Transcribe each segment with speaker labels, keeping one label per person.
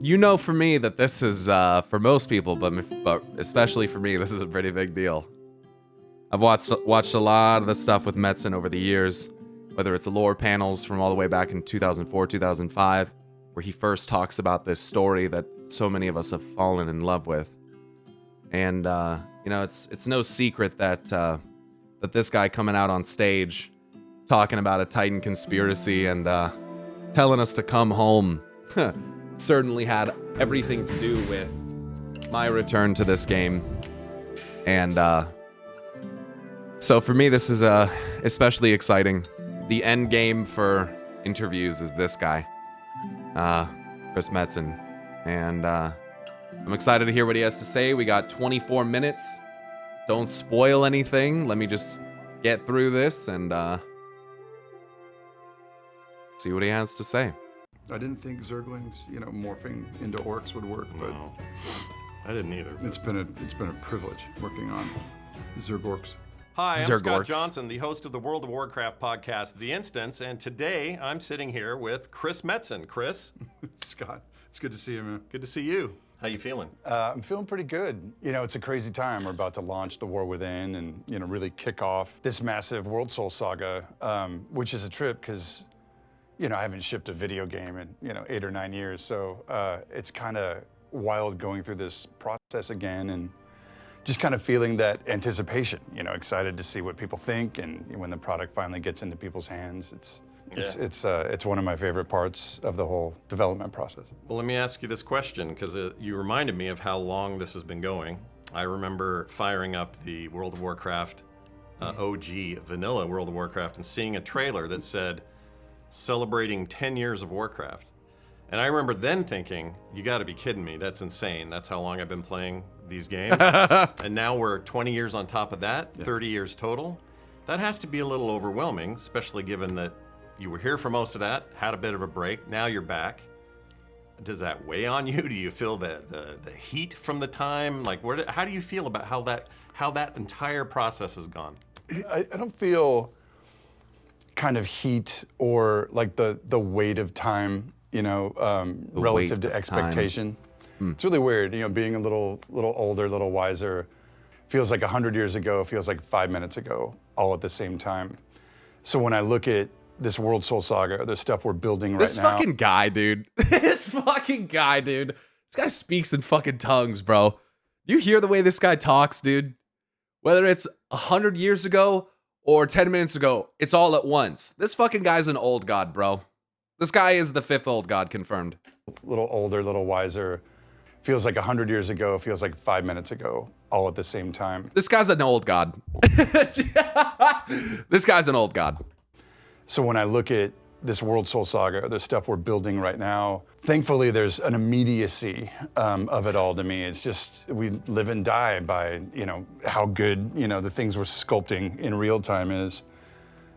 Speaker 1: You know, for me, that this is, for most people, but especially for me, this is a pretty big deal. I've watched a lot of the stuff with Metzen over the years, whether it's lore panels from all the way back in 2004, 2005, where he first talks about this story that so many of us have fallen in love with. And, you know, it's no secret that that this guy coming out on stage, talking about a Titan conspiracy and telling us to come home, certainly had everything to do with my return to this game. And so for me, this is especially exciting. The end game for interviews is this guy, Chris Metzen. And I'm excited to hear what he has to say. We got 24 minutes. Don't spoil anything. Let me just get through this and see what he has to say.
Speaker 2: I didn't think Zerglings, you know, morphing into orcs would work, but
Speaker 3: no, I didn't either.
Speaker 2: It's been a privilege working on Zergorks.
Speaker 3: Hi, I'm
Speaker 1: Zergorks.
Speaker 3: Scott Johnson, the host of the World of Warcraft podcast, The Instance, and today I'm sitting here with Chris Metzen. Chris,
Speaker 2: Scott, it's good to see you, man.
Speaker 3: good to see you. How you feeling?
Speaker 2: I'm feeling pretty good. You know, it's a crazy time. We're about to launch The War Within and, you know, really kick off this massive World Soul saga, which is a trip because, you know, I haven't shipped a video game in, you know, 8 or 9 years. So it's kind of wild going through this process again and just kind of feeling that anticipation, you know, excited to see what people think. And when the product finally gets into people's hands, it's one of my favorite parts of the whole development process.
Speaker 3: Well, let me ask you this question, because you reminded me of how long this has been going. I remember firing up the World of Warcraft OG vanilla World of Warcraft and seeing a trailer that said, celebrating 10 years of Warcraft. And I remember then thinking, you gotta be kidding me, that's insane. That's how long I've been playing these games. And now we're 20 years on top of that, 30 years total. That has to be a little overwhelming, especially given that you were here for most of that, had a bit of a break, now you're back. Does that weigh on you? Do you feel the heat from the time? Like, how do you feel about how that entire process has gone?
Speaker 2: I don't feel kind of heat or like the weight of time, you know, relative to expectation. It's really weird, you know, being a little older, a little wiser. Feels like 100 years ago, feels like 5 minutes ago, all at the same time. So when I look at this World Soul Saga, the stuff we're building right now.
Speaker 1: This fucking guy, dude. This guy speaks in fucking tongues, bro. You hear the way this guy talks, dude? Whether it's 100 years ago or 10 minutes ago, it's all at once. This fucking guy's an old god, bro. This guy is the 5th old god confirmed.
Speaker 2: A little older, a little wiser. Feels like 100 years ago, feels like 5 minutes ago, all at the same time.
Speaker 1: This guy's an old god. This guy's an old god.
Speaker 2: So when I look at this World Soul Saga, the stuff we're building right now, thankfully there's an immediacy of it all to me. It's just, we live and die by, you know, how good, you know, the things we're sculpting in real time is.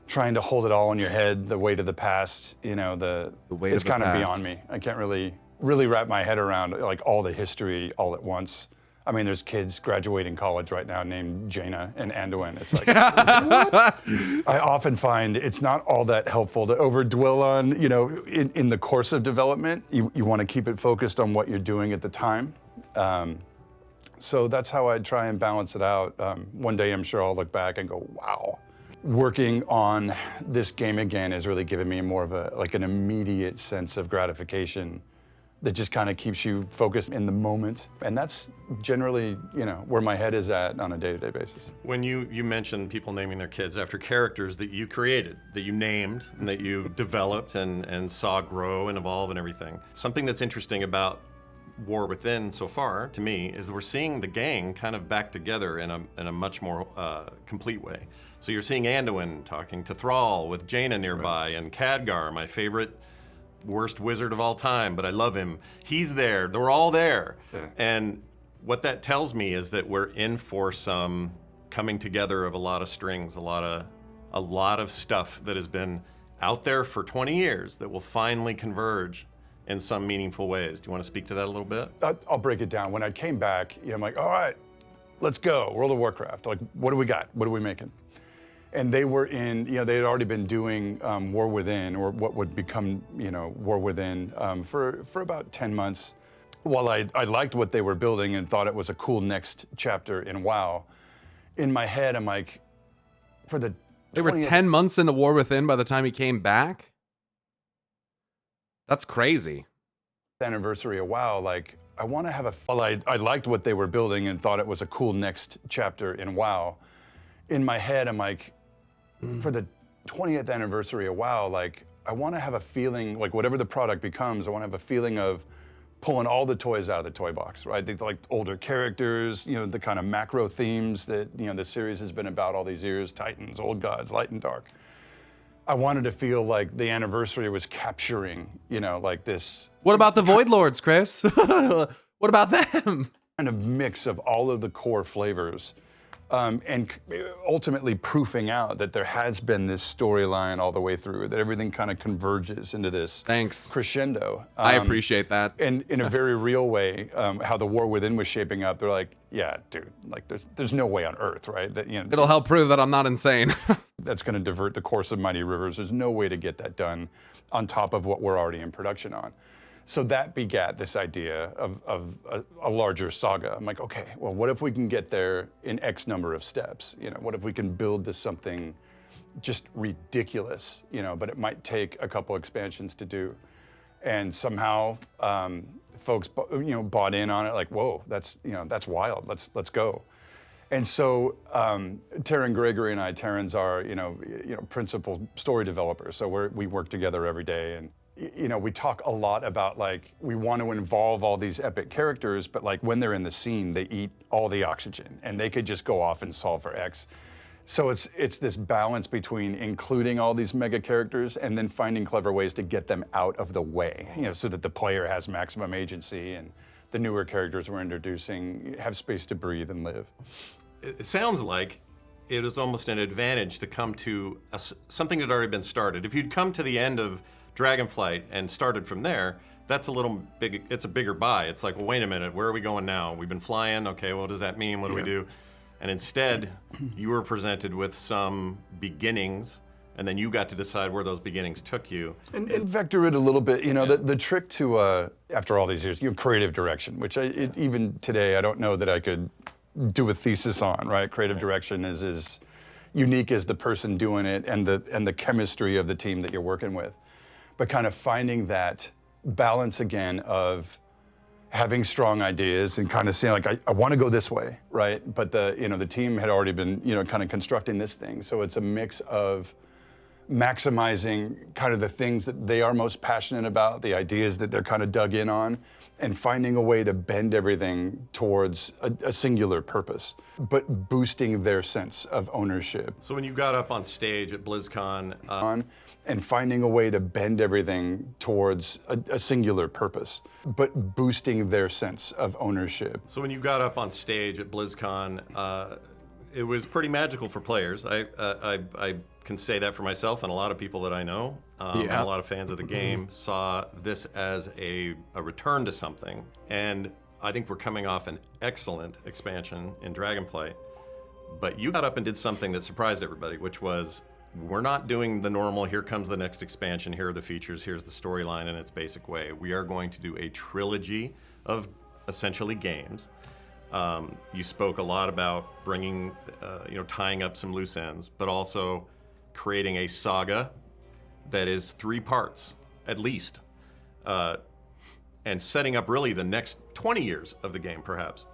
Speaker 2: Trying to hold it all in your head, the weight of the past, you know, the weight it's kind of beyond me. I can't really wrap my head around like all the history all at once. I mean, there's kids graduating college right now named Jaina and Anduin. It's like, what? I often find it's not all that helpful to overdwell on, you know, in the course of development. You want to keep it focused on what you're doing at the time. So that's how I try and balance it out. One day I'm sure I'll look back and go, wow. Working on this game again has really given me more of an immediate sense of gratification that just kind of keeps you focused in the moment. And that's generally, you know, where my head is at on a day-to-day basis.
Speaker 3: When you mentioned people naming their kids after characters that you created, that you named, and that you developed and saw grow and evolve and everything. Something that's interesting about War Within so far, to me, is we're seeing the gang kind of back together in a much more complete way. So you're seeing Anduin talking to Thrall with Jaina nearby, right. And Khadgar, my favorite worst wizard of all time, but I love him. He's there, they're all there. Yeah. And what that tells me is that we're in for some coming together of a lot of strings, a lot of stuff that has been out there for 20 years that will finally converge in some meaningful ways. Do you want to speak to that a little bit?
Speaker 2: I'll break it down. When I came back, you know, I'm like, all right, let's go, World of Warcraft. Like, what do we got? What are we making? And they were in, you know, they had already been doing War Within, or what would become, you know, War Within for about 10 months. while I liked what they were building and thought it was a cool next chapter in WoW, in my head, I'm like, for the
Speaker 1: They were 10 months into War Within by the time he came back? That's crazy.
Speaker 2: anniversary of WoW, like, I want to have a, while I liked what they were building and thought it was a cool next chapter in WoW, in my head, I'm like, for the 20th anniversary of WoW, like, I want to have a feeling, like whatever the product becomes, I want to have a feeling of pulling all the toys out of the toy box, right? They like older characters, you know, the kind of macro themes that, you know, the series has been about all these years, Titans, Old Gods, Light and Dark. I wanted to feel like the anniversary was capturing, you know, like this.
Speaker 1: What about the Void Lords, Chris? What about them?
Speaker 2: Kind of mix of all of the core flavors, and ultimately proofing out that there has been this storyline all the way through, that everything kind of converges into this
Speaker 1: Thanks.
Speaker 2: crescendo.
Speaker 1: I appreciate that.
Speaker 2: And in a very real way, how the War Within was shaping up, they're like, yeah, dude, like there's no way on earth, right? That, you know,
Speaker 1: It'll help prove that I'm not insane.
Speaker 2: that's going to divert the course of Mighty Rivers. There's no way to get that done on top of what we're already in production on. So that begat this idea of a larger saga. I'm like, okay, well, what if we can get there in X number of steps? You know, what if we can build to something just ridiculous, you know, but it might take a couple expansions to do. And somehow folks, you know, bought in on it, like, whoa, that's, you know, that's wild, let's go. And so Taryn Gregory and I, Taryn's our, you know, principal story developer. So we work together every day, and you know, we talk a lot about, like, we want to involve all these epic characters, but like when they're in the scene, they eat all the oxygen and they could just go off and solve for X. So it's this balance between including all these mega characters and then finding clever ways to get them out of the way, you know, so that the player has maximum agency and the newer characters we're introducing have space to breathe and live.
Speaker 3: It sounds like it is almost an advantage to come to something that had already been started. If you'd come to the end of Dragonflight and started from there, that's a little big, it's a bigger buy. It's like, well, wait a minute, where are we going now? We've been flying, okay, what does that mean? What do we do? And instead, you were presented with some beginnings, and then you got to decide where those beginnings took you.
Speaker 2: And vector it a little bit, you know, the trick to, after all these years, you know, creative direction, which even today, I don't know that I could do a thesis on, right? Creative direction is as unique as the person doing it and the chemistry of the team that you're working with. But kind of finding that balance again of having strong ideas and kind of saying, like, I want to go this way, right? But the team had already been, you know, kind of constructing this thing. So it's a mix of maximizing kind of the things that they are most passionate about, the ideas that they're kind of dug in on, and finding a way to bend everything towards a singular purpose, but boosting their sense of ownership.
Speaker 3: So when you got up on stage at BlizzCon,
Speaker 2: and finding a way to bend everything towards a singular purpose, but boosting their sense of ownership.
Speaker 3: So when you got up on stage at BlizzCon, it was pretty magical for players. I can say that for myself, and a lot of people that I know, and a lot of fans of the game saw this as a return to something. And I think we're coming off an excellent expansion in Dragonflight. But you got up and did something that surprised everybody, which was, we're not doing the normal, here comes the next expansion, here are the features, here's the storyline in its basic way. We are going to do a trilogy of essentially games. You spoke a lot about bringing, tying up some loose ends, but also creating a saga that is 3 parts, at least, and setting up really the next 20 years of the game, perhaps.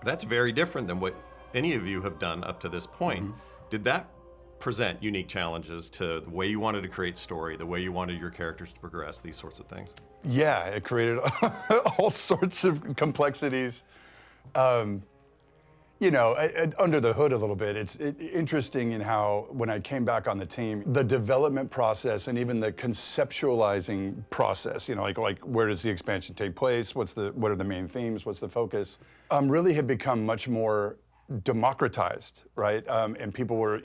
Speaker 3: That's very different than what any of you have done up to this point. Mm-hmm. Did that present unique challenges to the way you wanted to create story, the way you wanted your characters to progress, these sorts of things?
Speaker 2: Yeah, it created all sorts of complexities. Under the hood a little bit, it's interesting in how, when I came back on the team, the development process and even the conceptualizing process, you know, like where does the expansion take place? What are the main themes? What's the focus? Really had become much more democratized, right? And people were,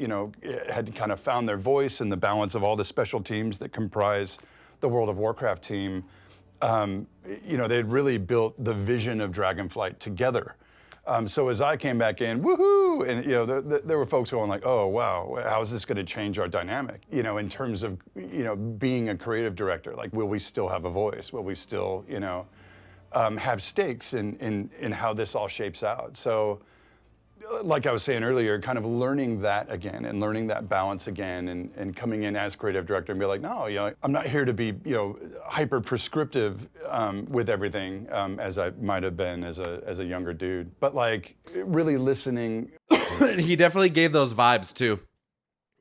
Speaker 2: had kind of found their voice in the balance of all the special teams that comprise the World of Warcraft team. They'd really built the vision of Dragonflight together. So as I came back in, woohoo, and there were folks going like, oh wow, how is this going to change our dynamic? In terms of being a creative director, like, will we still have a voice? Will we still have stakes in how this all shapes out. So, like I was saying earlier, kind of learning that again and learning that balance again and coming in as creative director and be like, no, I'm not here to be, hyper prescriptive with everything as I might have been as a younger dude, but like really listening.
Speaker 1: He definitely gave those vibes too.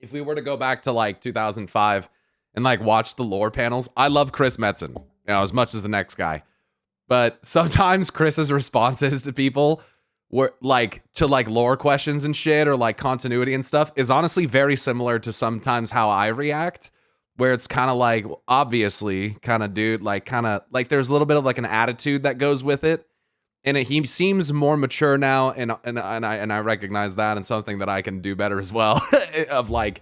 Speaker 1: If we were to go back to like 2005 and like watch the lore panels, I love Chris Metzen, as much as the next guy, but sometimes Chris's responses to people were like to like lore questions and shit or like continuity and stuff is honestly very similar to sometimes how I react, where it's kind of like obviously kind of dude, like kind of like there's a little bit of like an attitude that goes with it, and he seems more mature now, and I recognize that, and something that I can do better as well of like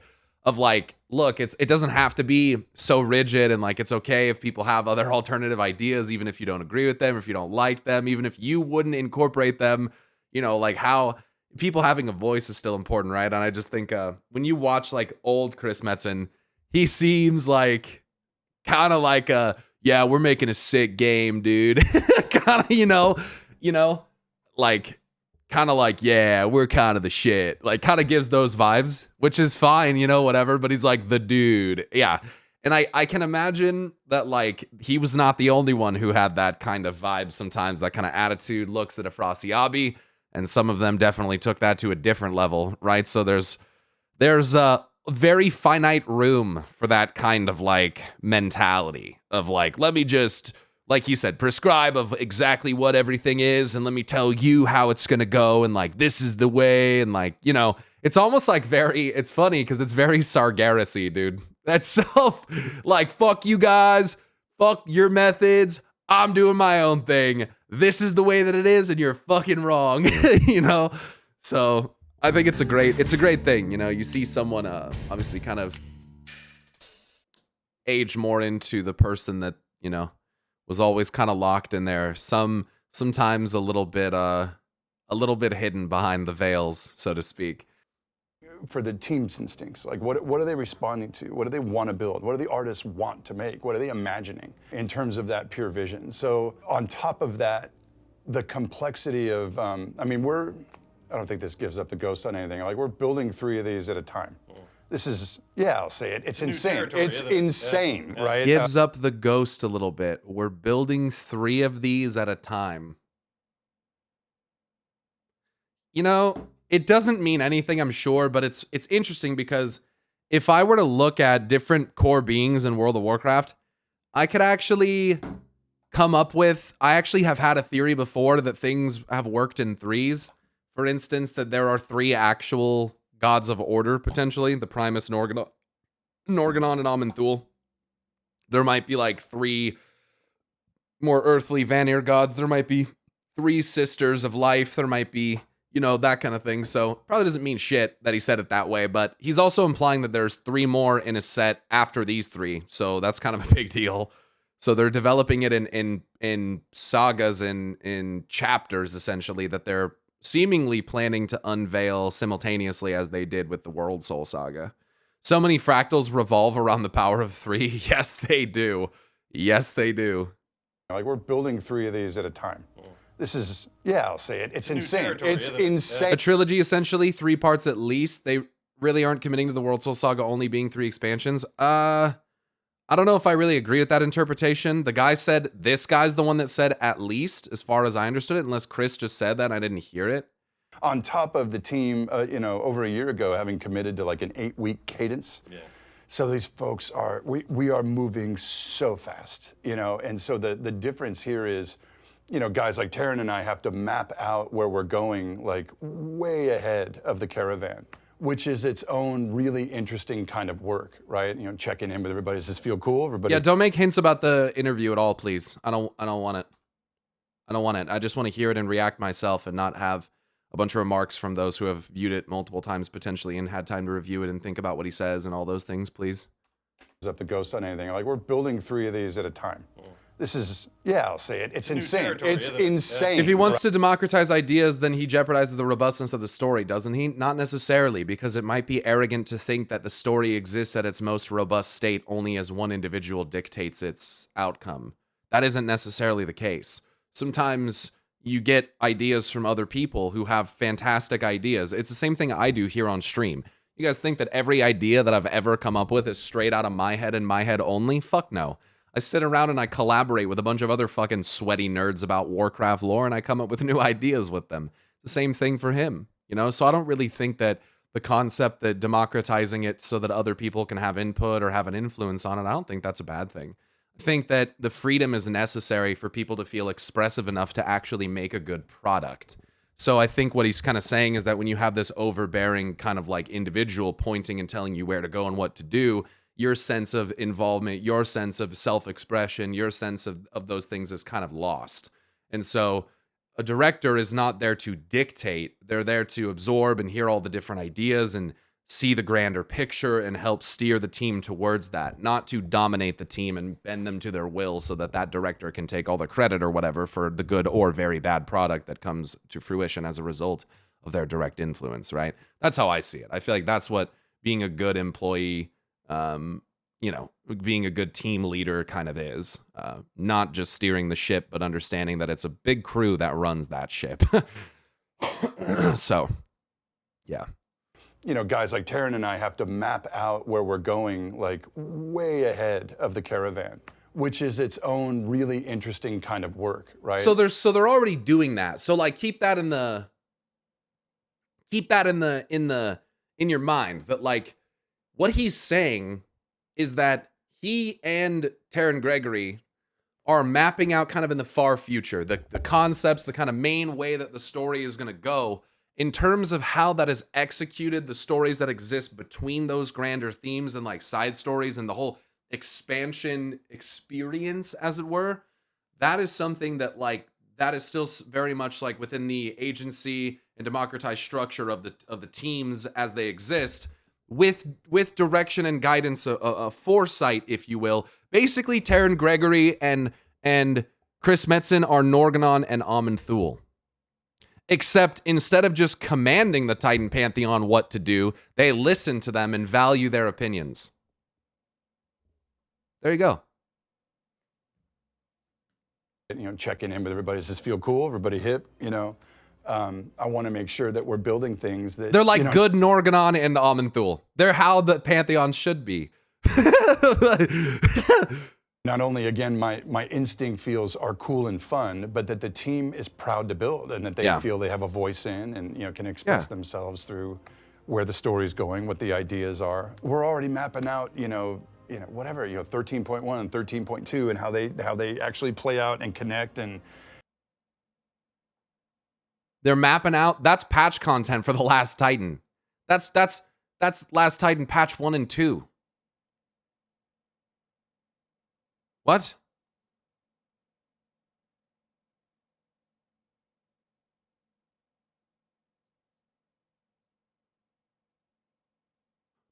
Speaker 1: look, it doesn't have to be so rigid, and like it's okay if people have other alternative ideas, even if you don't agree with them, if you don't like them, even if you wouldn't incorporate them. Like how people having a voice is still important, right? And I just think when you watch like old Chris Metzen, he seems like kind of like yeah, we're making a sick game, dude. Kind of, like kind of like, yeah, we're kind of the shit. Like kind of gives those vibes, which is fine, whatever. But he's like the dude. Yeah. And I can imagine that like he was not the only one who had that kind of vibe sometimes, that kind of attitude, looks at a Frosty Obby. And some of them definitely took that to a different level, right? So there's a very finite room for that kind of like mentality of like, let me just, like he said, prescribe of exactly what everything is, and let me tell you how it's gonna go, and like this is the way, and like it's almost like it's funny because it's very Sargeras-y, dude. That's so like fuck you guys, fuck your methods. I'm doing my own thing. This is the way that it is, and you're fucking wrong. So I think it's a great thing. You see someone obviously kind of age more into the person that was always kind of locked in there. Sometimes a little bit hidden behind the veils, so to speak.
Speaker 2: For the team's instincts, like what are they responding to? What do they want to build? What do the artists want to make? What are they imagining in terms of that pure vision? So on top of that, the complexity of, I don't think this gives up the ghost on anything. Like we're building 3 of these at a time. This is, I'll say it. It's insane. It's insane, yeah. Right?
Speaker 1: Gives up the ghost a little bit. We're building 3 of these at a time. It doesn't mean anything, I'm sure, but it's interesting because if I were to look at different core beings in World of Warcraft, I could actually come up with, I actually have had a theory before that things have worked in 3s. For instance, that there are 3 actual gods of order, potentially, the Primus, Norganon, and Amenthul. There might be like 3 more earthly Vanir gods. There might be 3 sisters of life. There might be that kind of thing. So probably doesn't mean shit that he said it that way, but he's also implying that there's 3 more in a set after these 3. So that's kind of a big deal. So they're developing it in sagas, in chapters, essentially, that they're seemingly planning to unveil simultaneously as they did with the World Soul Saga. So many fractals revolve around the power of 3. Yes, they do. Yes, they do.
Speaker 2: Like we're building 3 of these at a time. This is, I'll say it. It's insane. It's insane.
Speaker 1: A trilogy, essentially, 3 parts at least. They really aren't committing to the World Soul Saga only being 3 expansions. I don't know if I really agree with that interpretation. The guy said, this guy's the one that said at least, as far as I understood it, unless Chris just said that and I didn't hear it.
Speaker 2: On top of the team, over a year ago, having committed to like an 8-week cadence. Yeah. So these folks we are moving so fast, and so the difference here is, guys like Taryn and I have to map out where we're going, like way ahead of the caravan, which is its own really interesting kind of work, right? Checking in with everybody. Does this feel cool? Everybody?
Speaker 1: Yeah, don't make hints about the interview at all, please. I don't want it. I don't want it. I just want to hear it and react myself and not have a bunch of remarks from those who have viewed it multiple times potentially and had time to review it and think about what he says and all those things, please.
Speaker 2: Up the ghost on anything. Like we're building 3 of these at a time. This is, I'll say it. It's insane. It's insane.
Speaker 1: If he wants to democratize ideas, then he jeopardizes the robustness of the story, doesn't he? Not necessarily, because it might be arrogant to think that the story exists at its most robust state only as one individual dictates its outcome. That isn't necessarily the case. Sometimes you get ideas from other people who have fantastic ideas. It's the same thing I do here on stream. You guys think that every idea that I've ever come up with is straight out of my head and my head only? Fuck no. I sit around and I collaborate with a bunch of other fucking sweaty nerds about Warcraft lore, and I come up with new ideas with them. The same thing for him, you know? So I don't really think that the concept that democratizing it so that other people can have input or have an influence on it, I don't think that's a bad thing. I think that the freedom is necessary for people to feel expressive enough to actually make a good product. So I think what he's kind of saying is that when you have this overbearing kind of like individual pointing and telling you where to go and what to do, your sense of involvement, your sense of self-expression, your sense of those things is kind of lost. And so a director is not there to dictate. They're there to absorb and hear all the different ideas and see the grander picture and help steer the team towards that, not to dominate the team and bend them to their will so that that director can take all the credit or whatever for the good or very bad product that comes to fruition as a result of their direct influence, right? That's how I see it. I feel like that's what being a good employee, being a good team leader kind of is. Not just steering the ship, but understanding that it's a big crew that runs that ship. So, yeah.
Speaker 2: You know, guys like Taryn and I have to map out where we're going, like way ahead of the caravan, which is its own really interesting kind of work, right?
Speaker 1: So they're already doing that. So like keep that in your mind, that like what he's saying is that he and Taryn Gregory are mapping out kind of in the far future, the concepts, the kind of main way that the story is going to go. In terms of how that is executed, the stories that exist between those grander themes and like side stories and the whole expansion experience, as it were, that is something that like that is still very much like within the agency and democratized structure of the teams as they exist, with direction and guidance, a foresight, if you will. Basically, Taryn Gregory and Chris Metzen are Norganon and Amon Thule. Except instead of just commanding the Titan Pantheon what to do, they listen to them and value their opinions. There you go.
Speaker 2: You know, checking in with everybody. Does this feel cool? Everybody hip? You know, I want to make sure that we're building things that...
Speaker 1: They're like good Norganon and Amon Thule. They're how the Pantheon should be.
Speaker 2: Not only, again, my instinct feels are cool and fun, but that the team is proud to build and that they feel they have a voice in and, you know, can express themselves through where the story's going, what the ideas are. We're already mapping out, whatever, 13.1 and 13.2 and how they actually play out and connect. And
Speaker 1: they're mapping out. That's patch content for the Last Titan. That's Last Titan patch 1 and 2. What?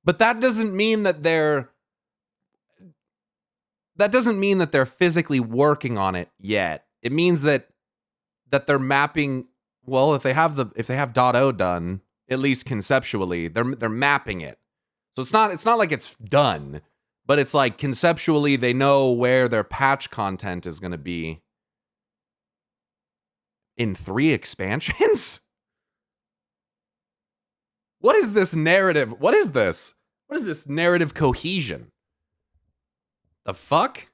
Speaker 1: But that doesn't mean that they're physically working on it yet. It means that they're mapping, well, if they have .o done, at least conceptually, they're mapping it. So it's not like it's done. But it's like conceptually they know where their patch content is going to be in 3 expansions? What is this narrative? What is this? What is this narrative cohesion? The fuck?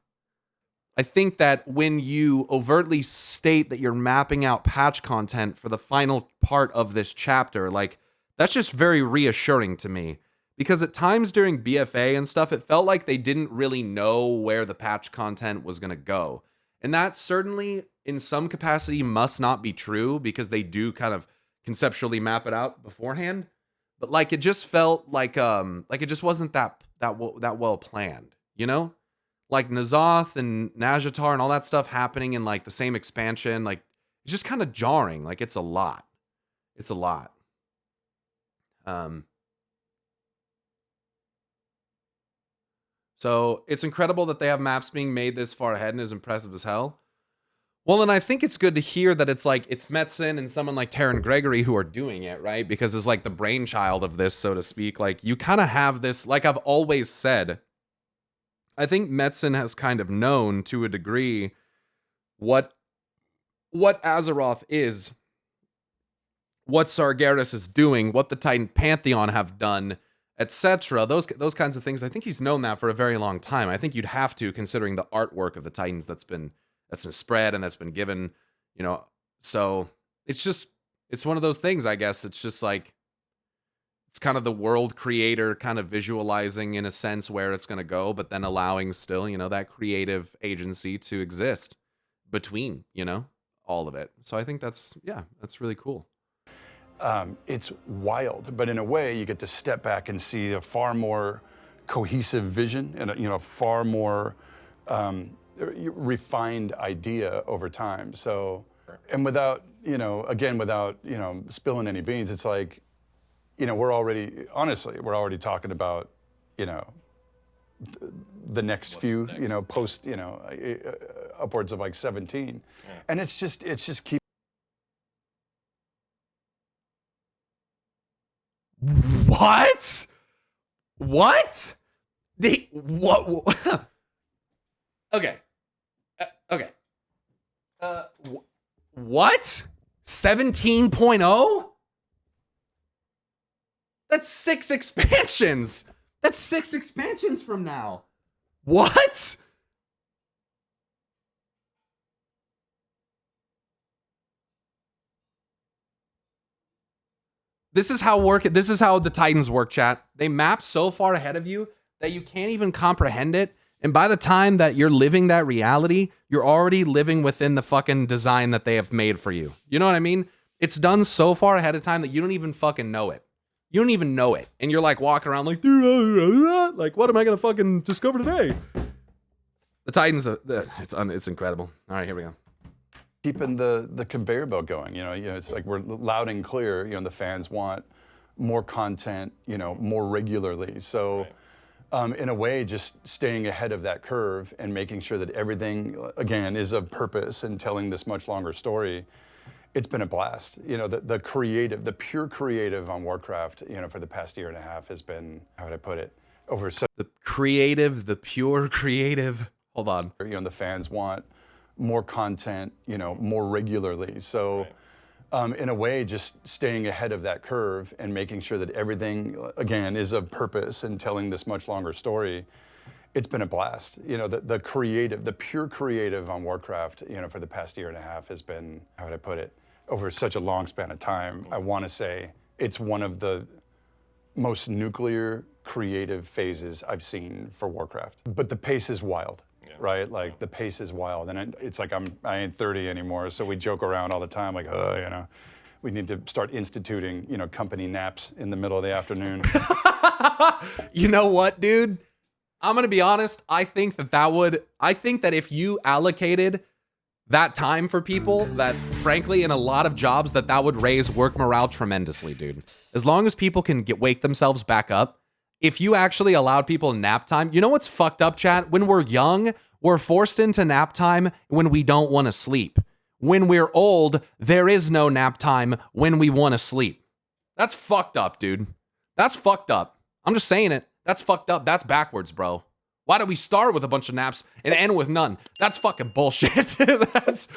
Speaker 1: I think that when you overtly state that you're mapping out patch content for the final part of this chapter, like that's just very reassuring to me. Because at times during BFA and stuff, it felt like they didn't really know where the patch content was going to go. And that certainly, in some capacity, must not be true because they do kind of conceptually map it out beforehand. But like it just felt like it just wasn't that well planned, you know? Like N'Zoth and Nazjatar and all that stuff happening in like the same expansion, like it's just kind of jarring. Like it's a lot. It's a lot. So it's incredible that they have maps being made this far ahead and is impressive as hell. Well, and I think it's good to hear that it's like it's Metzen and someone like Taryn Gregory who are doing it, right? Because it's like the brainchild of this, so to speak. Like you kind of have this, like I've always said, I think Metzen has kind of known to a degree what what Azeroth is, what Sargeras is doing, what the Titan Pantheon have done, etc. Those kinds of things. I think he's known that for a very long time. I think you'd have to, considering the artwork of the Titans that's been spread and that's been given, you know. So it's one of those things, I guess. It's just like, it's kind of the world creator kind of visualizing in a sense where it's going to go, but then allowing still, you know, that creative agency to exist between, you know, all of it. So I think that's really cool.
Speaker 2: It's wild, but in a way you get to step back and see a far more cohesive vision and a far more refined idea over time. So, and without spilling any beans, it's like, we're already talking about, the next few, post, upwards of like 17. Yeah. And it's just keep.
Speaker 1: What? What? What? Okay. Okay. What? 17.0? That's 6 expansions. That's 6 expansions from now. What? This is how the Titans work, chat. They map so far ahead of you that you can't even comprehend it. And by the time that you're living that reality, you're already living within the fucking design that they have made for you. You know what I mean? It's done so far ahead of time that you don't even fucking know it. You don't even know it. And you're like walking around like, like, what am I going to fucking discover today? The Titans, it's incredible. All right, here we go.
Speaker 2: Keeping the conveyor belt going, it's like we're loud and clear, the fans want more content, more regularly. So in a way, just staying ahead of that curve and making sure that everything, again, is of purpose and telling this much longer story. It's been a blast. The pure creative on Warcraft, for the past year and a half has been, how would I put it, the
Speaker 1: pure creative. Hold on.
Speaker 2: The fans want more content, more regularly. So in a way, just staying ahead of that curve and making sure that everything, again, is of purpose and telling this much longer story. It's been a blast. The pure creative on Warcraft, for the past year and a half has been, how would I put it, over such a long span of time. I want to say it's one of the most nuclear creative phases I've seen for Warcraft. But the pace is wild. Right? Like the pace is wild. And it's like I ain't 30 anymore. So we joke around all the time like, we need to start instituting, company naps in the middle of the afternoon.
Speaker 1: You know what, dude? I'm going to be honest. I think that if you allocated that time for people, that frankly, in a lot of jobs, that would raise work morale tremendously, dude. As long as people can wake themselves back up. If you actually allowed people nap time, you know what's fucked up, chat? When we're young, we're forced into nap time when we don't want to sleep. When we're old, there is no nap time when we want to sleep. That's fucked up, dude. That's fucked up. I'm just saying it. That's fucked up. That's backwards, bro. Why do we start with a bunch of naps and end with none? That's fucking bullshit. That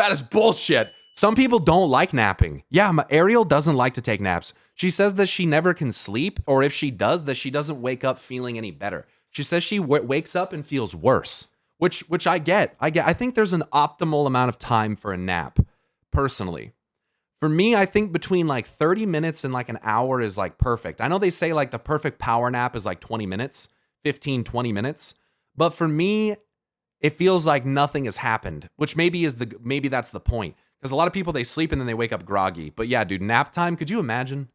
Speaker 1: is bullshit. Some people don't like napping. Yeah, Ariel doesn't like to take naps. She says that she never can sleep, or if she does, that she doesn't wake up feeling any better. She says she wakes up and feels worse, which I get. I think there's an optimal amount of time for a nap, personally. For me, I think between like 30 minutes and like an hour is like perfect. I know they say like the perfect power nap is like 20 minutes, 15, 20 minutes. But for me, it feels like nothing has happened, which maybe that's the point. Because a lot of people, they sleep and then they wake up groggy. But yeah, dude, nap time, could you imagine?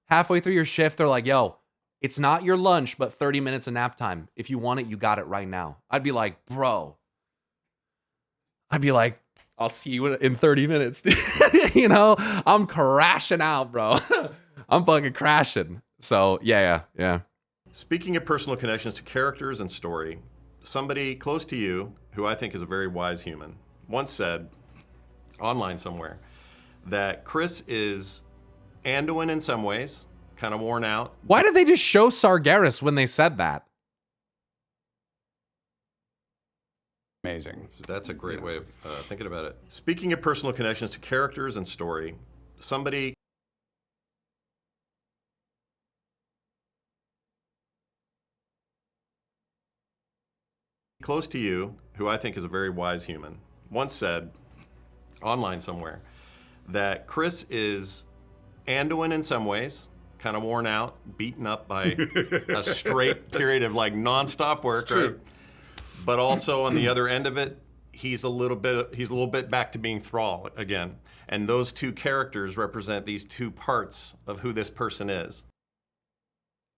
Speaker 1: Halfway through your shift, they're like, yo, it's not your lunch, but 30 minutes of nap time. If you want it, you got it right now. I'd be like, bro. I'll see you in 30 minutes. I'm crashing out, bro. I'm fucking crashing. So, yeah.
Speaker 3: Speaking of personal connections to characters and story, somebody close to you, who I think is a very wise human, once said, online somewhere, that Chris is Anduin in some ways, kind of worn out.
Speaker 1: Why did they just show Sargeras when they said that?
Speaker 2: amazing.
Speaker 3: That's a great way of thinking about it. Speaking of personal connections to characters and story, somebody close to you, who I think is a very wise human, once said, online somewhere, that Chris is Anduin in some ways, kind of worn out, beaten up by a straight period of like nonstop work, right? But also on the other end of it, he's a little bit back to being Thrall again. And those two characters represent these two parts of who this person is.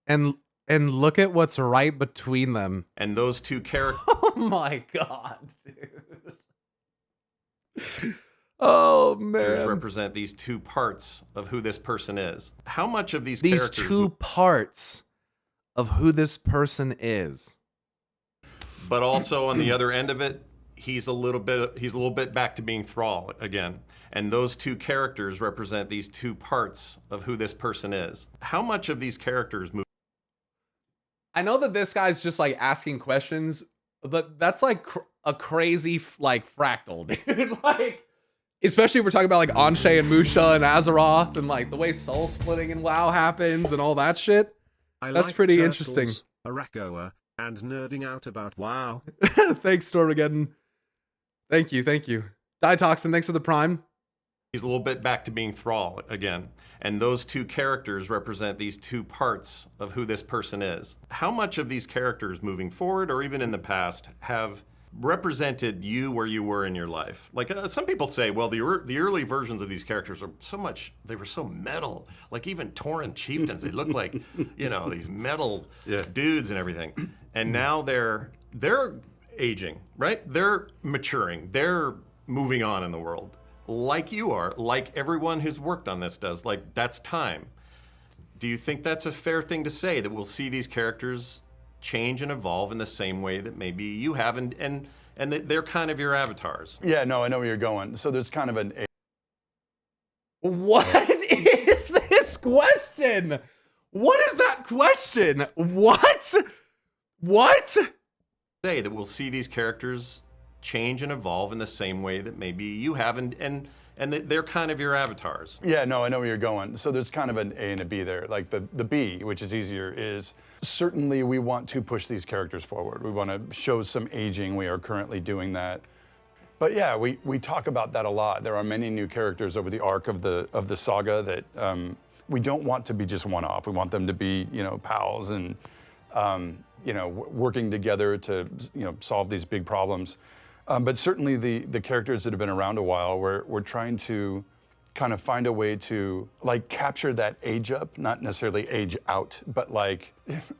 Speaker 1: And look at what's right between them.
Speaker 3: And those two characters.
Speaker 1: Oh my god, dude. Oh man.
Speaker 3: Represent these two parts of who this person is. How much of these
Speaker 1: These
Speaker 3: characters
Speaker 1: two parts of who this person is.
Speaker 3: But also on the other end of it, he's a little bit back to being Thrall again. And those two characters represent these two parts of who this person is. How much of these characters move?
Speaker 1: I know that this guy's just like asking questions, but that's like a crazy like fractal, dude. Like, especially if we're talking about like Anshe and Musha and Azeroth and like the way soul splitting in WoW happens and all that shit. That's
Speaker 4: like
Speaker 1: pretty
Speaker 4: turtles,
Speaker 1: interesting.
Speaker 4: Arakoa, and nerding out about WoW.
Speaker 1: Thanks, Stormageddon. Thank you. Ditoxin, thanks for the prime.
Speaker 3: He's a little bit back to being Thrall again. And those two characters represent these two parts of who this person is. How much of these characters moving forward or even in the past have represented you where you were in your life? Like some people say, well, the early versions of these characters are they were so metal. Like even Tauren chieftains, they look like, you know, these metal dudes and everything. And now they're aging, right? They're maturing. They're moving on in the world. Like you are, like everyone who's worked on this does, like that's time. Do you think that's a fair thing to say, that we'll see these characters change and evolve in the same way that maybe you have, and that they're kind of your avatars?
Speaker 2: Yeah, no, I know where you're going. So there's kind of an...
Speaker 1: What is this question? What is that question? What?
Speaker 3: Say that we'll see these characters change and evolve in the same way that maybe you have, and that they're kind of your avatars.
Speaker 2: Yeah, no, I know where you're going. So there's kind of an A and a B there. Like the B, which is easier, is certainly we want to push these characters forward. We want to show some aging. We are currently doing that. But yeah, we talk about that a lot. There are many new characters over the arc of the saga that we don't want to be just one-off. We want them to be, you know, pals and you know, working together to, you know, solve these big problems. But certainly the characters that have been around a while, we're trying to kind of find a way to like capture that age up, not necessarily age out, but like,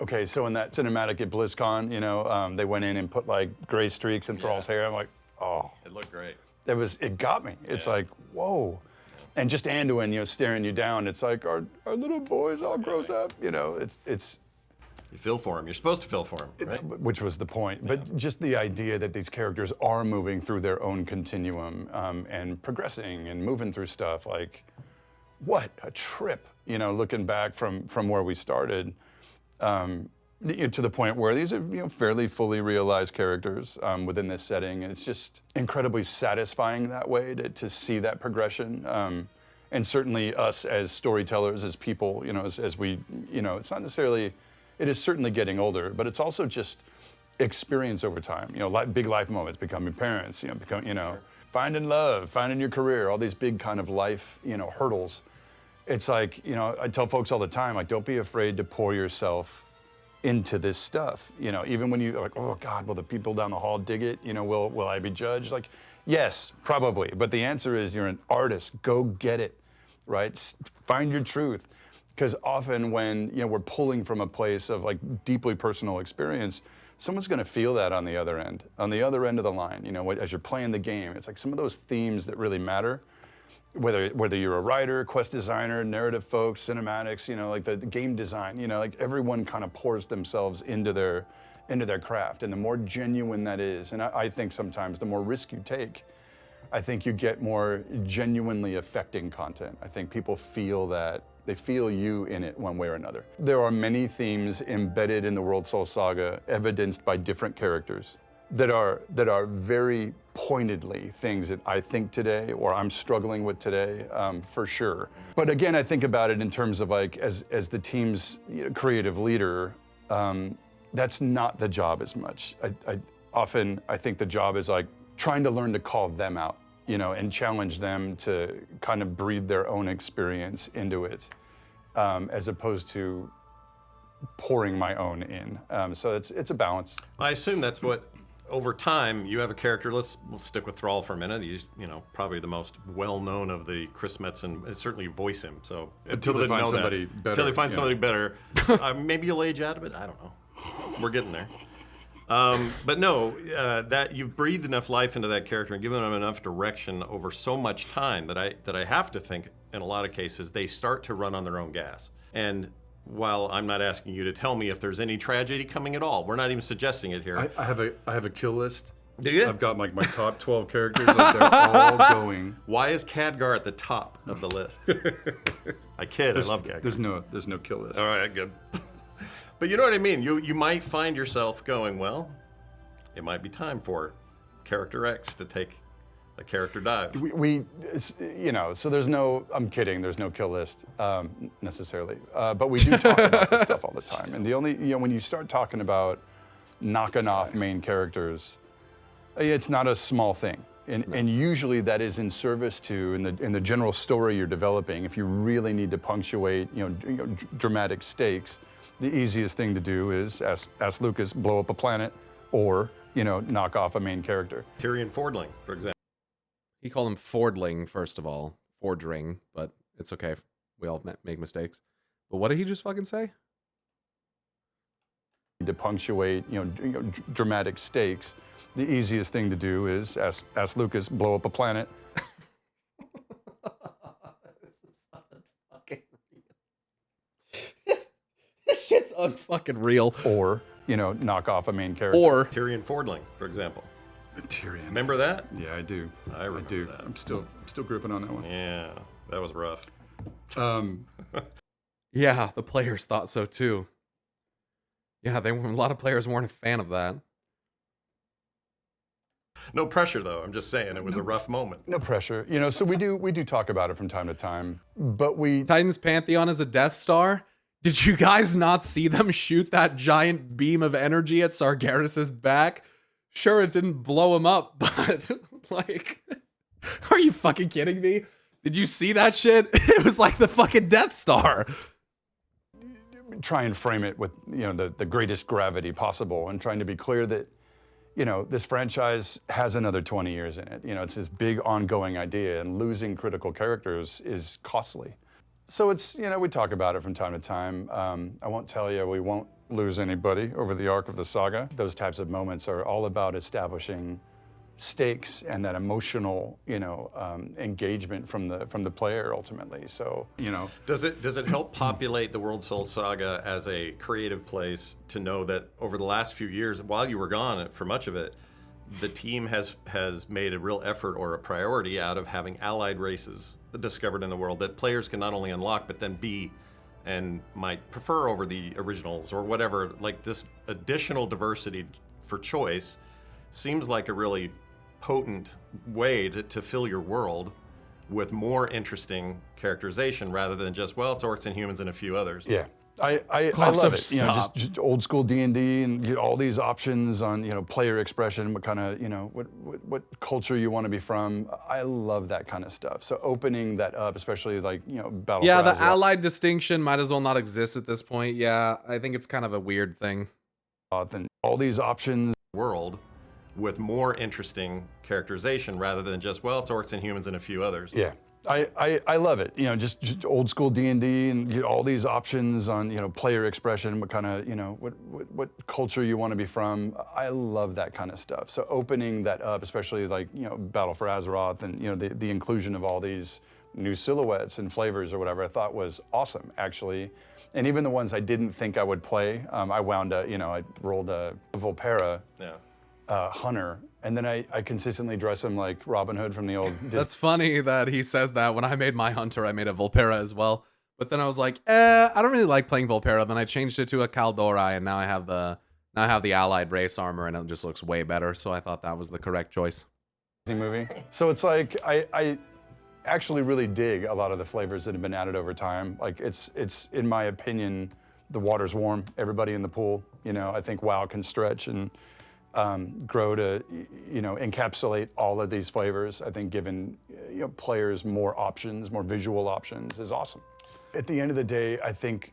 Speaker 2: okay, so in that cinematic at BlizzCon, you know, they went in and put like gray streaks in Thrall's hair. I'm like, oh.
Speaker 3: It looked great.
Speaker 2: It got me. It's like, whoa. And just Anduin, you know, staring you down, it's like our little boys all grows up, you know, it's.
Speaker 3: You feel for him. You're supposed to feel for him, right?
Speaker 2: Which was the point. But just the idea that these characters are moving through their own continuum and progressing and moving through stuff, like, what a trip, you know, looking back from where we started to the point where these are, you know, fairly fully realized characters within this setting. And it's just incredibly satisfying that way to see that progression. And certainly us as storytellers, as people, you know, as we, you know, it's not necessarily... It is certainly getting older, but it's also just experience over time. You know, big life moments, becoming parents, you know, finding love, finding your career, all these big kind of life, you know, hurdles. It's like, you know, I tell folks all the time, like, don't be afraid to pour yourself into this stuff. You know, even when you're like, oh God, will the people down the hall dig it? You know, will I be judged? Like, yes, probably. But the answer is you're an artist. Go get it, right? Find your truth. Because often when, you know, we're pulling from a place of like deeply personal experience, someone's going to feel that on the other end of the line. You know, as you're playing the game, it's like some of those themes that really matter. Whether you're a writer, quest designer, narrative folks, cinematics, you know, like the game design, you know, like everyone kind of pours themselves into their craft. And the more genuine that is, and I think sometimes the more risk you take, I think you get more genuinely affecting content. I think people feel that. They feel you in it one way or another. There are many themes embedded in the World Soul Saga, evidenced by different characters, that are very pointedly things that I think today or I'm struggling with today, for sure. But again, I think about it in terms of like as the team's creative leader, that's not the job as much. I often think the job is like trying to learn to call them out, and challenge them to kind of breathe their own experience into it, as opposed to pouring my own in. So it's a balance.
Speaker 3: I assume that's what, over time, you have a character. We'll stick with Thrall for a minute. He's, probably the most well-known of the Chris Metzen, and certainly voice him. So
Speaker 2: Until they find somebody better.
Speaker 3: Until they find somebody better. Maybe you'll age out of it. I don't know. We're getting there. But no, that you've breathed enough life into that character and given them enough direction over so much time that I have to think, in a lot of cases, they start to run on their own gas. And while I'm not asking you to tell me if there's any tragedy coming at all, we're not even suggesting it here.
Speaker 2: I have a kill list.
Speaker 3: Do you?
Speaker 2: I've got like my top 12 characters. Like they're all going.
Speaker 3: Why is Khadgar at the top of the list? I kid. I love Khadgar.
Speaker 2: There's no kill list.
Speaker 3: All right, good. But you know what I mean? You might find yourself going, well, it might be time for character X to take a character dive.
Speaker 2: So there's no, I'm kidding, there's no kill list necessarily. But we do talk about this stuff all the time. And the only, when you start talking about knocking off main characters, it's not a small thing. And usually that is in service to, in the general story you're developing, if you really need to punctuate, dramatic stakes, the easiest thing to do is ask Lucas, blow up a planet, or, knock off a main character.
Speaker 3: Tyrion Fordling, for example.
Speaker 1: He called him Fordling, first of all. Fordring, but it's okay. We all make mistakes. But what did he just fucking say?
Speaker 2: To punctuate, dramatic stakes, the easiest thing to do is ask Lucas, blow up a planet.
Speaker 1: This shit's unfucking real.
Speaker 2: Or, knock off a main character.
Speaker 1: Or
Speaker 3: Tyrion Fordling, for example.
Speaker 2: Tyrion.
Speaker 3: Remember that?
Speaker 2: Yeah, I do.
Speaker 3: I remember that.
Speaker 2: I'm still gripping on that one.
Speaker 3: Yeah, that was rough.
Speaker 1: yeah, the players thought so too. Yeah, a lot of players weren't a fan of that.
Speaker 3: No pressure, though. I'm just saying it was a rough moment.
Speaker 2: No pressure. So we do talk about it from time to time, but
Speaker 1: Titan's Pantheon is a Death Star. Did you guys not see them shoot that giant beam of energy at Sargeras' back? Sure, it didn't blow him up, but like, are you fucking kidding me? Did you see that shit? It was like the fucking Death Star.
Speaker 2: Try and frame it with, the greatest gravity possible, and trying to be clear that, this franchise has another 20 years in it. It's this big ongoing idea, and losing critical characters is costly. So it's, we talk about it from time to time. I won't tell you we won't lose anybody over the arc of the saga. Those types of moments are all about establishing stakes and that emotional, engagement from the player ultimately. So,
Speaker 3: Does it help populate the World Soul Saga as a creative place to know that over the last few years, while you were gone for much of it, the team has made a real effort or a priority out of having allied races discovered in the world that players can not only unlock but then be and might prefer over the originals or whatever. Like, this additional diversity for choice seems like a really potent way to fill your world with more interesting characterization rather than just, well, it's orcs and humans and a few others.
Speaker 2: Yeah. I love it. Just old school D&D and all these options on, player expression, what kind of, what culture you want to be from. I love that kind of stuff. So opening that up, especially like, Battle
Speaker 1: Yeah,
Speaker 2: for
Speaker 1: the
Speaker 2: Azeroth.
Speaker 1: allied distinction might as well not exist at this point. Yeah, I think it's kind of a weird thing.
Speaker 2: And all these options.
Speaker 3: World with more interesting characterization rather than just, well, it's orcs and humans and a few others.
Speaker 2: Yeah. I love it. Just old school D&D and all these options on, player expression, what kind of, what culture you want to be from. I love that kind of stuff. So opening that up, especially like, Battle for Azeroth and, the inclusion of all these new silhouettes and flavors or whatever, I thought was awesome, actually. And even the ones I didn't think I would play, I wound up, I rolled a Volpera hunter. And then I consistently dress him like Robin Hood from the old Disney.
Speaker 1: That's funny that he says that. When I made my hunter, I made a Volpera as well. But then I was like, I don't really like playing Volpera. Then I changed it to a Kaldorei, and now I have the Now I have the allied race armor, and it just looks way better. So I thought that was the correct choice.
Speaker 2: Movie. So it's like I actually really dig a lot of the flavors that have been added over time. Like it's in my opinion, the water's warm. Everybody in the pool, you know, I think WoW can stretch and grow to, you know, encapsulate all of these flavors. I think giving players more options, more visual options is awesome. At the end of the day, I think,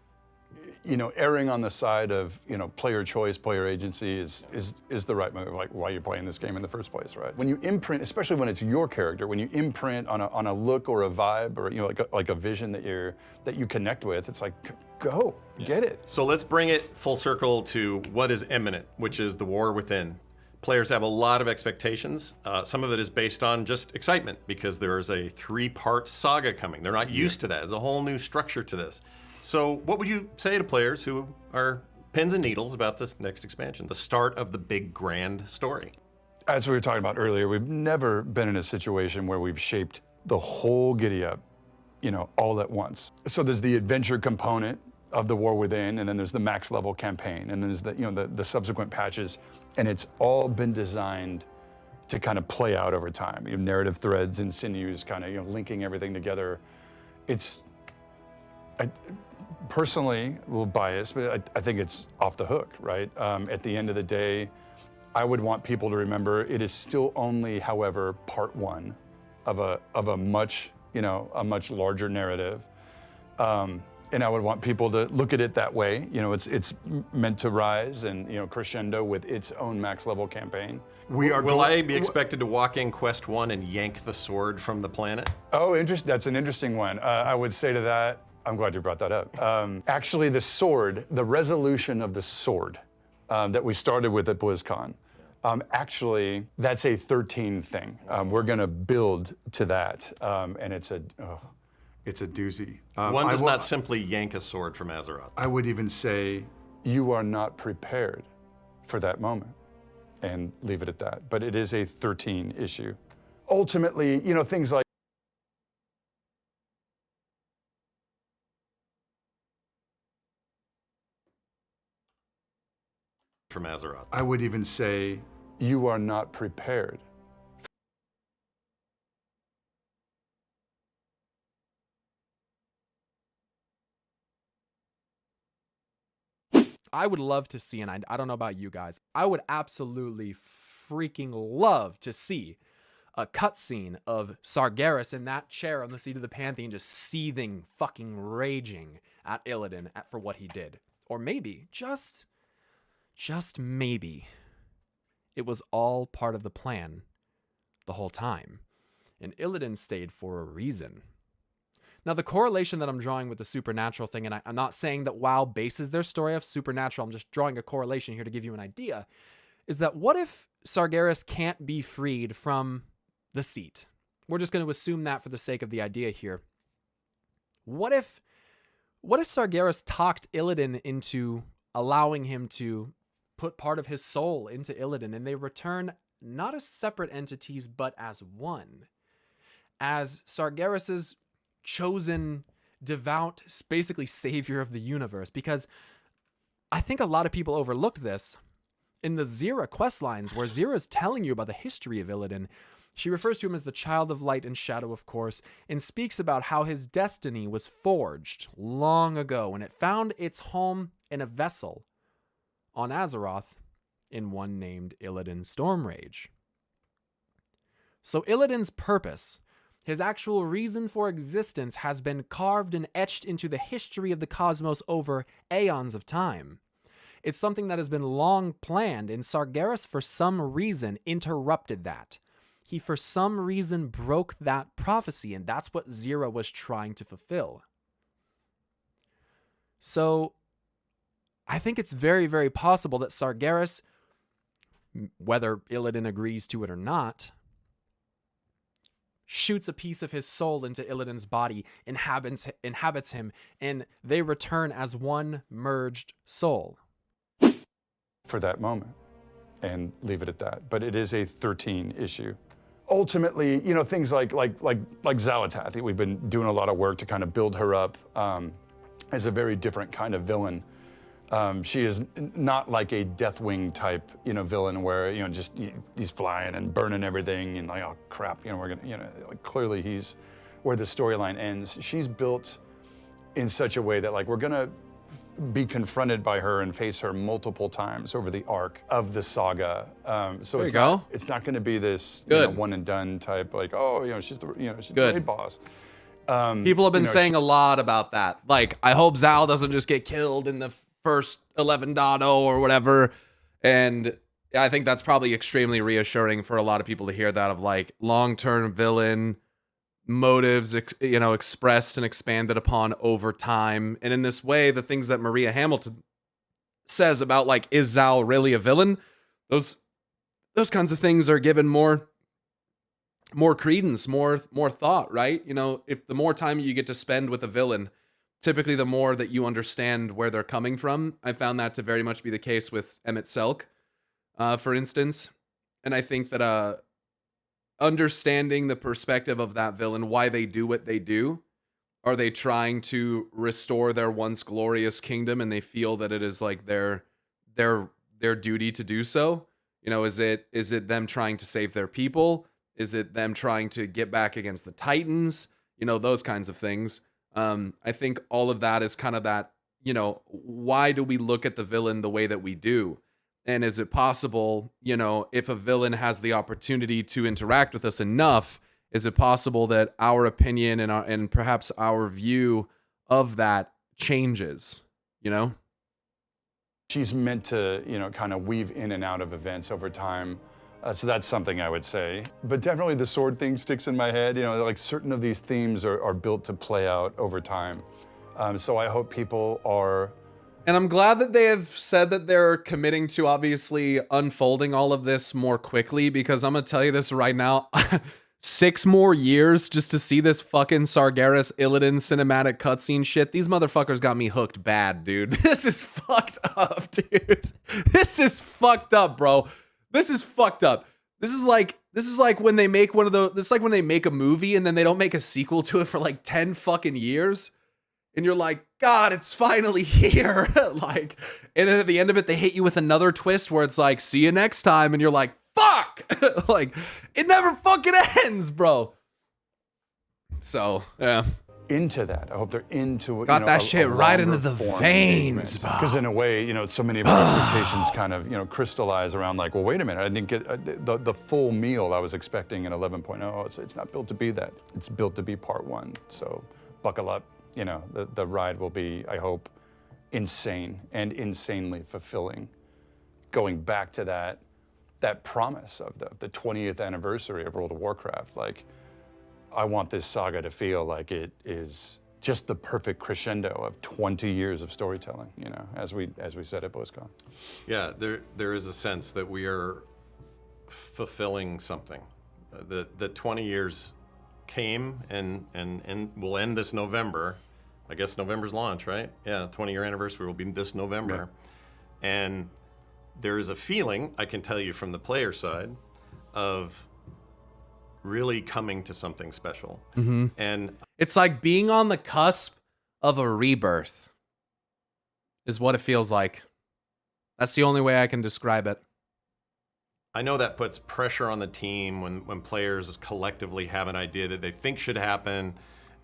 Speaker 2: you know, erring on the side of, you know, player choice, player agency is the right move, like why you're playing this game in the first place, right? When you imprint, especially when it's your character, when you imprint on a look or a vibe or, you know, like a vision that you connect with, it's like, go, get it.
Speaker 3: So let's bring it full circle to what is imminent, which is the war within. Players have a lot of expectations. Some of it is based on just excitement because there is a 3-part saga coming. They're not used to that. There's a whole new structure to this. So what would you say to players who are pins and needles about this next expansion, the start of the big grand story?
Speaker 2: As we were talking about earlier, we've never been in a situation where we've shaped the whole giddy up, you know, all at once. So there's the adventure component of the War Within, and then there's the max level campaign, and then there's the, you know, the subsequent patches, and it's all been designed to kind of play out over time. You know, narrative threads and sinews, kind of, you know, linking everything together. Personally, a little biased, but I think it's off the hook, right? At the end of the day, I would want people to remember it is still only, however, part 1 of a much, you know, a much larger narrative. And I would want people to look at it that way. You know, it's meant to rise and, you know, crescendo with its own max level campaign.
Speaker 3: Will I be expected to walk in Quest 1 and yank the sword from the planet?
Speaker 2: Oh, that's an interesting one. I would say to that, I'm glad you brought that up. Actually, the sword, the resolution of the sword that we started with at BlizzCon, actually, that's a 13 thing. We're gonna build to that, and it's a doozy.
Speaker 3: One does not simply yank a sword from Azeroth.
Speaker 2: I would even say you are not prepared for that moment, and leave it at that. But it is a 13 issue. Ultimately, you know, things like
Speaker 3: from Azeroth.
Speaker 2: I would even say you are not prepared.
Speaker 5: I would love to see, and I don't know about you guys, I would absolutely freaking love to see a cutscene of Sargeras in that chair on the seat of the Pantheon just seething, fucking raging at Illidan for what he did. Or maybe, just maybe, it was all part of the plan the whole time, and Illidan stayed for a reason. Now, the correlation that I'm drawing with the supernatural thing, and I'm not saying that WoW bases their story off supernatural, I'm just drawing a correlation here to give you an idea, is that what if Sargeras can't be freed from the seat? We're just going to assume that for the sake of the idea here. What if Sargeras talked Illidan into allowing him to put part of his soul into Illidan, and they return not as separate entities, but as one? As Sargeras's chosen, devout, basically savior of the universe. Because I think a lot of people overlooked this. In the Zira questlines, where Zira's telling you about the history of Illidan, she refers to him as the child of light and shadow, of course, and speaks about how his destiny was forged long ago, and it found its home in a vessel on Azeroth in one named Illidan Stormrage. So Illidan's purpose, his actual reason for existence, has been carved and etched into the history of the cosmos over aeons of time. It's something that has been long planned, and Sargeras, for some reason, interrupted that. He, for some reason, broke that prophecy, and that's what Zira was trying to fulfill. So, I think it's very, very possible that Sargeras, whether Illidan agrees to it or not, shoots a piece of his soul into Illidan's body, inhabits him, and they return as one merged soul.
Speaker 2: For that moment, and leave it at that. But it is a 13 issue. Ultimately, you know, things like Xalatath, we've been doing a lot of work to kind of build her up as a very different kind of villain. She is not like a Deathwing type, villain where, just he's flying and burning everything and like, oh crap, we're gonna, like clearly he's where the storyline ends. She's built in such a way that like we're gonna be confronted by her and face her multiple times over the arc of the saga. So it's not going to be this one and done type like, oh, she's the raid boss.
Speaker 1: People have been saying a lot about that. Like, I hope Zal doesn't just get killed in the first 11.0 or whatever. And I think that's probably extremely reassuring for a lot of people to hear that, of like long-term villain motives, expressed and expanded upon over time. And in this way, the things that Maria Hamilton says about like, is Zal really a villain? Those kinds of things are given more credence, more thought, right? If the more time you get to spend with a villain, typically the more that you understand where they're coming from. I found that to very much be the case with Emmett Selk, for instance. And I think that understanding the perspective of that villain, why they do what they do. Are they trying to restore their once glorious kingdom and they feel that it is like their duty to do so? Is it them trying to save their people? Is it them trying to get back against the Titans? Those kinds of things. I think all of that is kind of that, why do we look at the villain the way that we do? And is it possible, if a villain has the opportunity to interact with us enough, is it possible that our opinion and perhaps our view of that changes,
Speaker 2: She's meant to, kind of weave in and out of events over time. So that's something I would say. But definitely the sword thing sticks in my head. Like certain of these themes are built to play out over time. So I hope people are...
Speaker 1: And I'm glad that they have said that they're committing to obviously unfolding all of this more quickly, because I'm going to tell you this right now. 6 more years just to see this fucking Sargeras Illidan cinematic cutscene shit. These motherfuckers got me hooked bad, dude. This is fucked up, dude. This is fucked up, bro. This is fucked up. This is like when they make this is like when they make a movie and then they don't make a sequel to it for like 10 fucking years. And you're like, God, it's finally here. Like, and then at the end of it, they hit you with another twist where it's like, see you next time. And you're like, fuck. Like, it never fucking ends, bro. So, yeah.
Speaker 2: Into that. I hope they're into
Speaker 1: got that shit right into the veins, bro.
Speaker 2: Because in a way, so many of our expectations kind of, crystallize around like, well, wait a minute, I didn't get the full meal I was expecting in 11.0. It's not built to be that. It's built to be part 1. So buckle up. The ride will be, I hope, insane and insanely fulfilling. Going back to that promise of the 20th anniversary of World of Warcraft, like, I want this saga to feel like it is just the perfect crescendo of 20 years of storytelling, as we said at BlizzCon.
Speaker 3: Yeah, there is a sense that we are fulfilling something. The 20 years came and will end this November. I guess November's launch, right? Yeah, 20-year anniversary will be this November. Yeah. And there is a feeling, I can tell you from the player side, of really coming to something special.
Speaker 1: Mm-hmm.
Speaker 3: And
Speaker 1: it's like being on the cusp of a rebirth is what it feels like. That's the only way I can describe it.
Speaker 3: I know that puts pressure on the team when players collectively have an idea that they think should happen,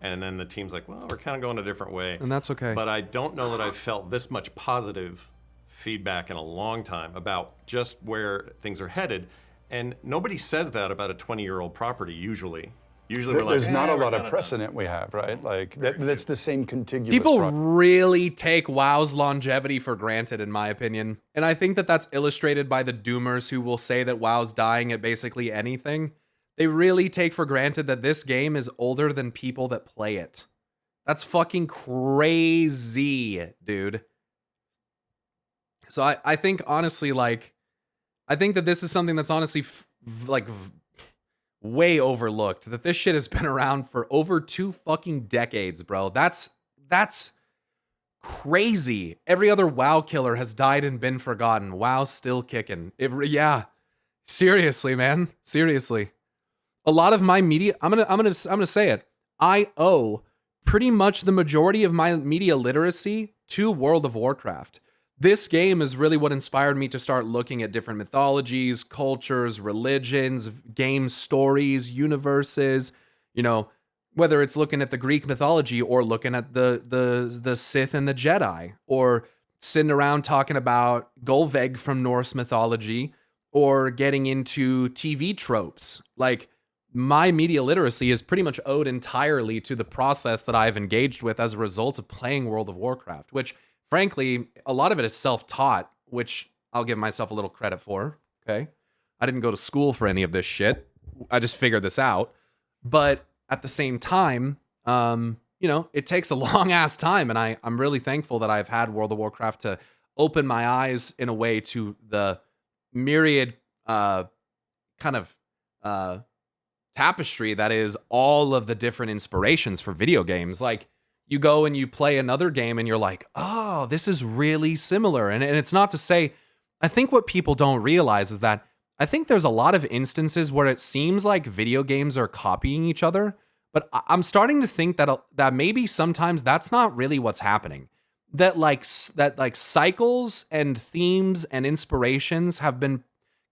Speaker 3: and then the team's like, well, we're kind of going a different way.
Speaker 1: And that's okay.
Speaker 3: But I don't know that I've felt this much positive feedback in a long time about just where things are headed. And nobody says that about a 20-year-old property usually. Usually we're like,
Speaker 2: there's not a lot of precedent we have, right? Like that's the same contiguous.
Speaker 1: People really take WoW's longevity for granted, in my opinion. And I think that that's illustrated by the doomers who will say that WoW's dying at basically anything. They really take for granted that this game is older than people that play it. That's fucking crazy, dude. So I think honestly, like, I think that this is something that's honestly way overlooked. That this shit has been around for over 2 fucking decades, bro. That's crazy. Every other WoW killer has died and been forgotten. WoW's still kicking. Yeah, seriously, man. Seriously, a lot of my media. I'm gonna say it. I owe pretty much the majority of my media literacy to World of Warcraft. this game is really what inspired me to start looking at different mythologies, cultures, religions, game stories, universes, you know, whether it's looking at the Greek mythology or looking at the Sith and the Jedi, or sitting around talking about Golveg from Norse mythology, or getting into TV tropes. Like, my media literacy is pretty much owed entirely to the process that I've engaged with as a result of playing World of Warcraft, which, frankly, a lot of it is self-taught, which I'll give myself a little credit for, okay? I didn't go to school for any of this shit. I just figured this out. But at the same time, you know, it takes a long-ass time, and I'm really thankful that I've had World of Warcraft to open my eyes in a way to the myriad kind of tapestry that is all of the different inspirations for video games. Like, you go and you play another game and you're like, oh, this is really similar. And it's not to say, I think what people don't realize is that I think there's a lot of instances where it seems like video games are copying each other, but I'm starting to think that maybe sometimes that's not really what's happening. That like cycles and themes and inspirations have been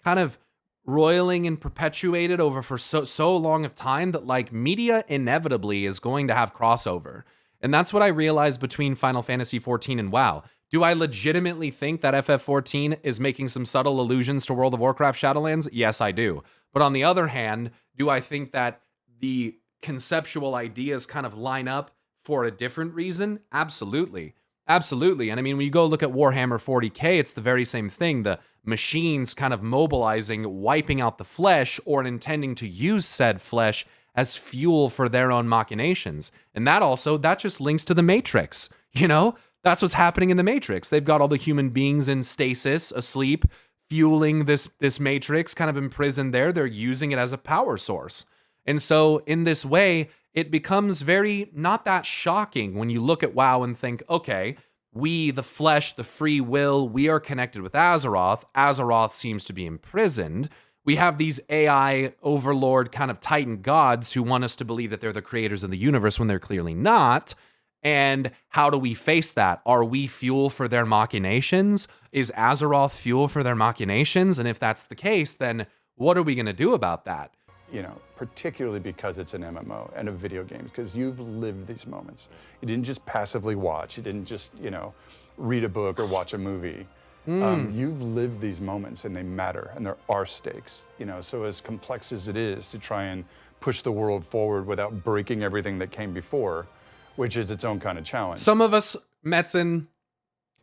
Speaker 1: kind of roiling and perpetuated over for so long of time that like media inevitably is going to have crossover. And that's what I realized between Final Fantasy XIV and WoW. Do I legitimately think that FF14 is making some subtle allusions to World of Warcraft Shadowlands? Yes, I do. But on the other hand, do I think that the conceptual ideas kind of line up for a different reason? Absolutely. Absolutely. And I mean, when you go look at Warhammer 40K, it's the very same thing. The machines kind of mobilizing, wiping out the flesh, or intending to use said flesh as fuel for their own machinations. And that just links to the Matrix. You know, that's what's happening in the Matrix. They've got all the human beings in stasis, asleep, fueling this Matrix, kind of imprisoned there. They're using it as a power source. And so in this way, it becomes very not that shocking when you look at WoW and think, okay, we, the flesh, the free will, we are connected with Azeroth. Azeroth seems to be imprisoned. We have these AI overlord kind of titan gods who want us to believe that they're the creators of the universe when they're clearly not. And how do we face that? Are we fuel for their machinations? Is Azeroth fuel for their machinations? And if that's the case, then what are we going to do about that?
Speaker 2: You know, particularly because it's an MMO and a video game, because you've lived these moments. You didn't just passively watch. You didn't just, you know, read a book or watch a movie. You've lived these moments and they matter, and there are stakes, you know. So as complex as it is to try and push the world forward without breaking everything that came before, which is its own kind of challenge.
Speaker 1: Some of us, Metzen,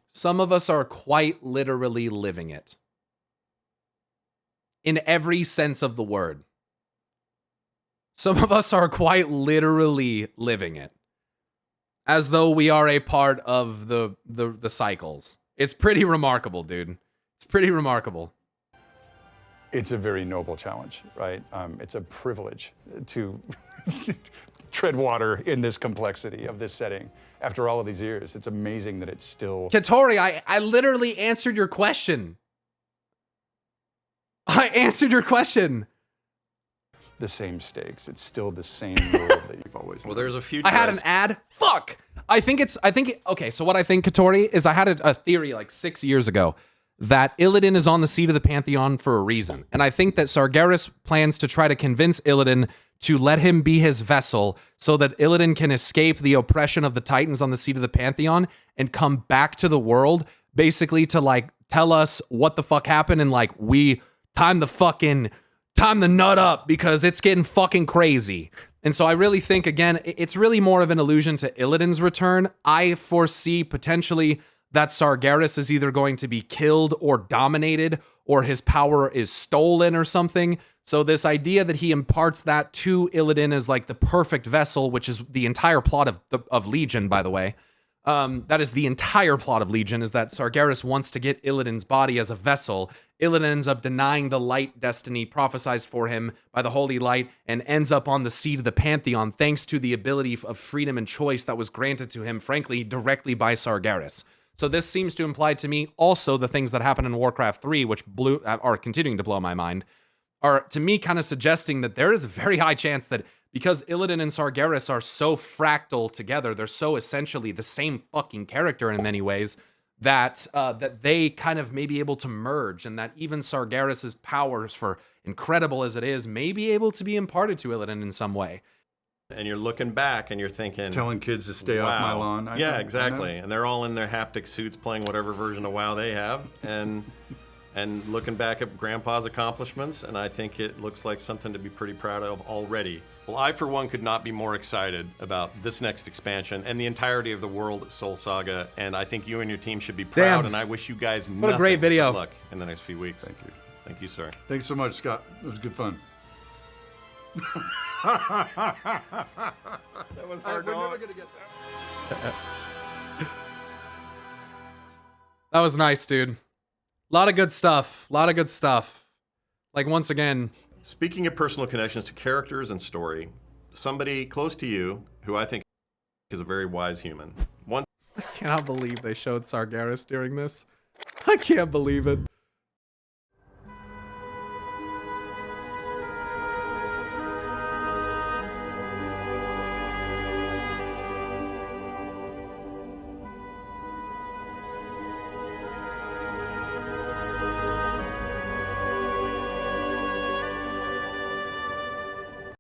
Speaker 1: some of us are quite literally living it. In every sense of the word. Some of us are quite literally living it. As though we are a part of the cycles. It's pretty remarkable, dude. It's pretty remarkable.
Speaker 2: It's a very noble challenge, right? It's a privilege to tread water in this complexity of this setting. After all of these years, it's amazing that it's still...
Speaker 1: Katori, I literally answered your question. I answered your question.
Speaker 2: The same stakes. It's still the same world that you've always known.
Speaker 3: Well, there's a future.
Speaker 1: I had an ad. Fuck. Okay, so what I think, Katori, is I had a theory like 6 years ago that Illidan is on the seat of the Pantheon for a reason. And I think that Sargeras plans to try to convince Illidan to let him be his vessel so that Illidan can escape the oppression of the Titans on the seat of the Pantheon and come back to the world, basically to like tell us what the fuck happened and like time the nut up because it's getting fucking crazy. And so I really think, again, it's really more of an allusion to Illidan's return. I foresee potentially that Sargeras is either going to be killed or dominated, or his power is stolen or something. So this idea that he imparts that to Illidan as like the perfect vessel, which is the entire plot of Legion, by the way. That is the entire plot of Legion, is that Sargeras wants to get Illidan's body as a vessel. Illidan ends up denying the light destiny prophesized for him by the Holy Light and ends up on the seat of the Pantheon thanks to the ability of freedom and choice that was granted to him, frankly, directly by Sargeras. So this seems to imply to me also the things that happened in Warcraft 3, which are continuing to blow my mind, are to me kind of suggesting that there is a very high chance that because Illidan and Sargeras are so fractal together, they're so essentially the same fucking character in many ways,
Speaker 5: that they kind of may be able to merge, and that even Sargeras's powers, for incredible as it is, may be able to be imparted to Illidan in some way.
Speaker 3: And you're looking back and you're thinking,
Speaker 2: Telling kids to stay off my
Speaker 3: wow.
Speaker 2: lawn. I
Speaker 3: Yeah,
Speaker 2: know,
Speaker 3: exactly. And they're all in their haptic suits playing whatever version of WoW they have, and looking back at Grandpa's accomplishments, and I think it looks like something to be pretty proud of already. Well, I, for one, could not be more excited about this next expansion and the entirety of the world Soul Saga, and I think you and your team should be proud,
Speaker 5: Damn.
Speaker 3: and I wish you guys
Speaker 5: What a great
Speaker 3: nothing
Speaker 5: video.
Speaker 3: but luck in the next few weeks.
Speaker 2: Thank you.
Speaker 3: Thank you, sir.
Speaker 2: Thanks so much, Scott. It was good fun. That was hard. We're never gonna get that.
Speaker 5: That was nice, dude. A lot of good stuff. A lot of good stuff. Like, once again,
Speaker 3: Speaking of personal connections to characters and story, somebody close to you, who I think is a very wise human, once
Speaker 5: I cannot believe they showed Sargeras during this. I can't believe it.